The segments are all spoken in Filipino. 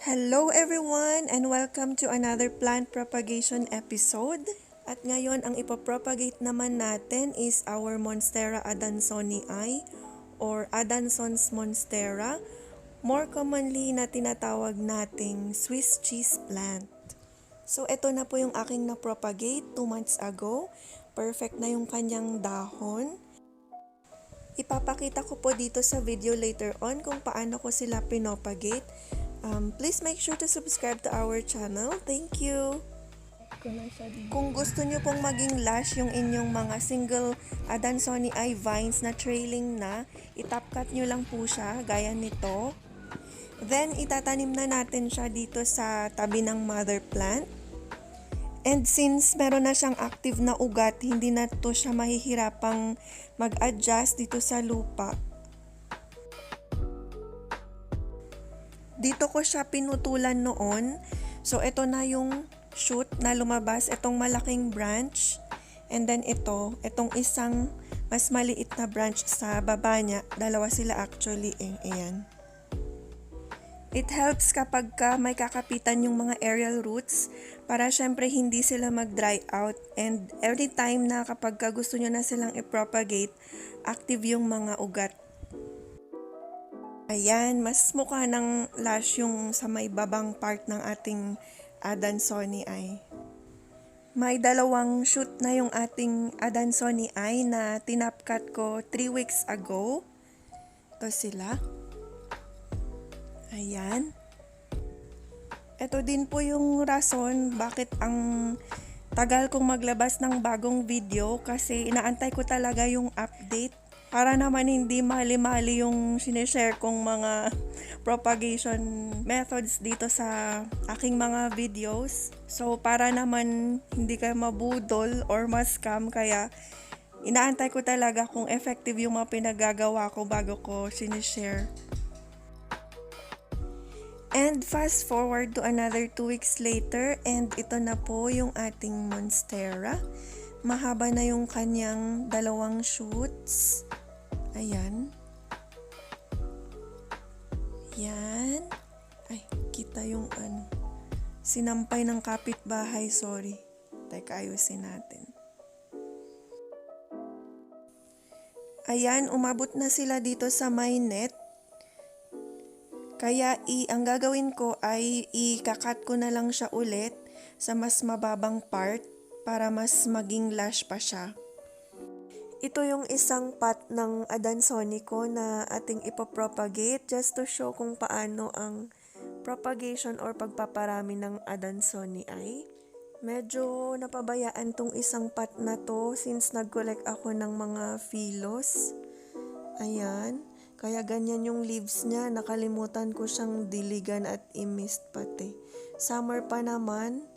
Hello everyone and welcome to another plant propagation episode. At ngayon ang ipopropagate naman natin is our Monstera Adansonii or Adanson's Monstera, more commonly na tinatawag nating Swiss cheese plant. So ito na po yung aking na-propagate 2 months ago. Perfect na yung kanyang dahon. Ipapakita ko po dito sa video later on kung paano ko sila pinopagate. Please make sure to subscribe to our channel. Thank you! Kung gusto nyo pong maging lush yung inyong mga single Adansonii vines na trailing na, itap cut nyo lang po siya, gaya nito. Then, itatanim na natin siya dito sa tabi ng mother plant. And since meron na siyang active na ugat, hindi na to siya mahihirapang mag-adjust dito sa lupa. Dito ko siya pinutulan noon. So, ito na yung shoot na lumabas. Itong malaking branch. And then itong isang mas maliit na branch sa baba niya. Dalawa sila actually. Ayan. It helps kapag may kakapitan yung mga aerial roots para syempre hindi sila mag-dry out. And every time na kapag gusto nyo na silang i-propagate, active yung mga ugat. Ayan, mas mukha ng lush yung sa may babang part ng ating Adansonii. May dalawang shoot na yung ating Adansonii na tinapkat ko 3 weeks ago. Ito sila. Ayan. Ito din po yung rason bakit ang tagal kong maglabas ng bagong video kasi inaantay ko talaga yung update. Para naman hindi mali-mali yung sinishare kong mga propagation methods dito sa aking mga videos. So, para naman hindi kayo mabudol or ma-scam, kaya inaantay ko talaga kung effective yung mga pinagagawa ko bago ko sinishare. And fast forward to another 2 weeks later, and ito na po yung ating Monstera. Mahaba na yung kanyang dalawang shoots. Ayan. Yan. Ay, kita yung sinampay ng kapitbahay, sorry. Teka, ayusin natin. Ayan, umabot na sila dito sa my net. Kaya ang gagawin ko ay ikakat ko na lang siya ulit sa mas mababang part para mas maging lush pa siya. Ito yung isang pot ng Adansonii ko na ating ipopropagate just to show kung paano ang propagation or pagpaparami ng Adansonii. Medyo napabayaan tong isang pot na to since nag-collect ako ng mga philos. Ayan. Kaya ganyan yung leaves niya. Nakalimutan ko siyang diligan at i-mist pati. Summer pa naman.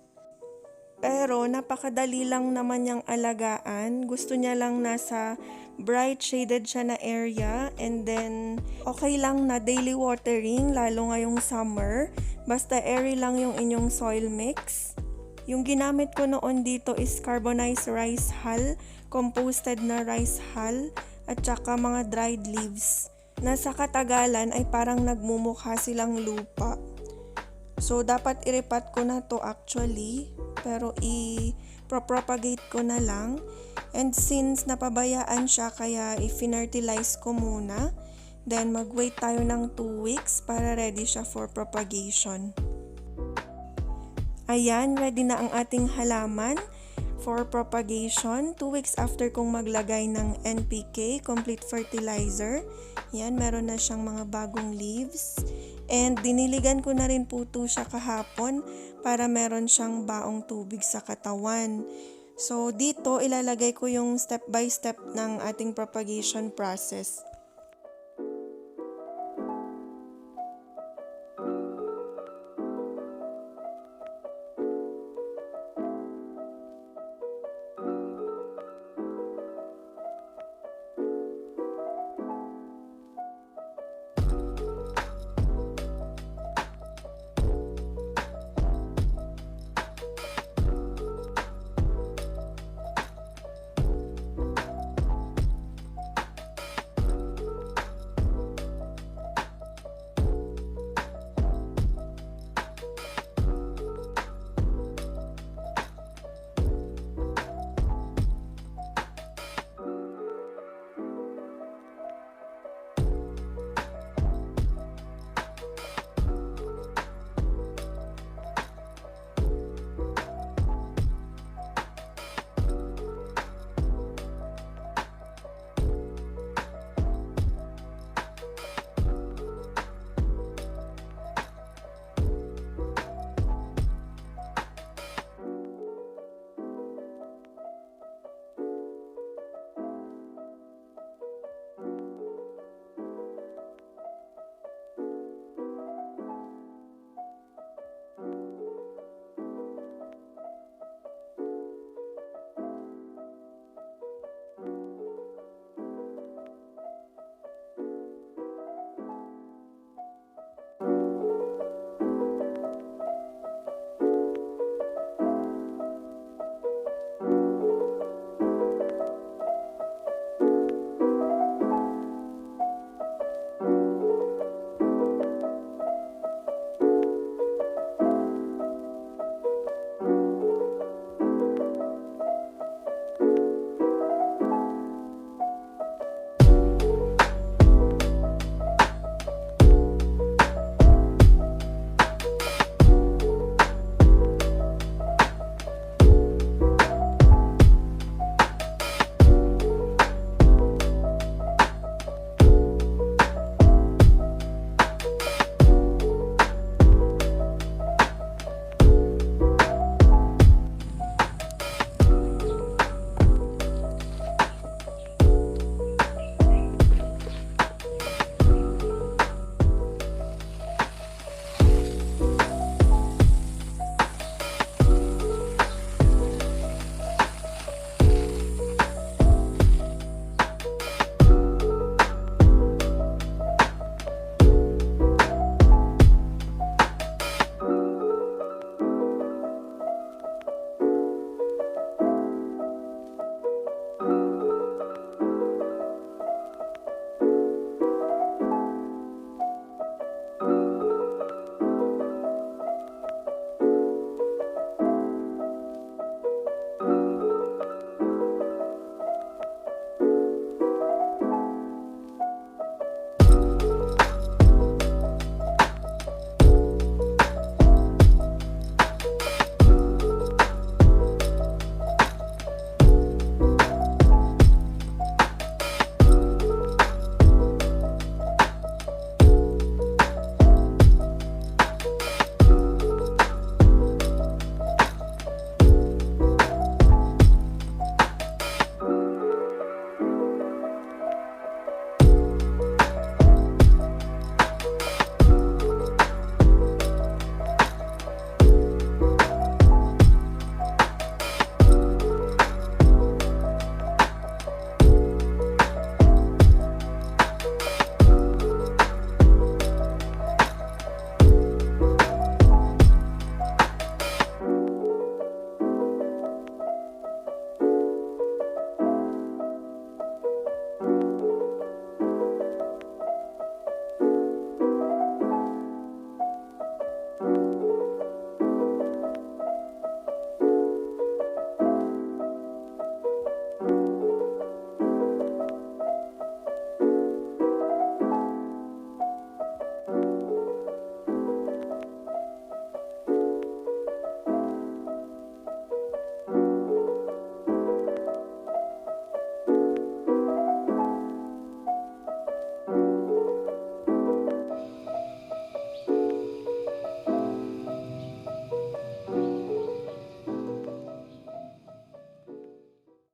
Pero napakadali lang naman niyang alagaan. Gusto niya lang nasa bright shaded siya na area. And then okay lang na daily watering lalo ngayong summer. Basta airy lang yung inyong soil mix. Yung ginamit ko noon dito is carbonized rice hull, composted na rice hull, at saka mga dried leaves. Nasa katagalan ay parang nagmumukha silang lupa. So dapat iripat ko na to actually. Pero i-propagate ko na lang. And since napabayaan siya, kaya i-fertilize ko muna. Then mag-wait tayo ng 2 weeks para ready siya for propagation. Ayan, ready na ang ating halaman for propagation. 2 weeks after kong maglagay ng NPK, complete fertilizer. Yan, meron na siyang mga bagong leaves. And diniligan ko na rin po ito siya kahapon para meron siyang baong tubig sa katawan. So dito ilalagay ko yung step by step ng ating propagation process.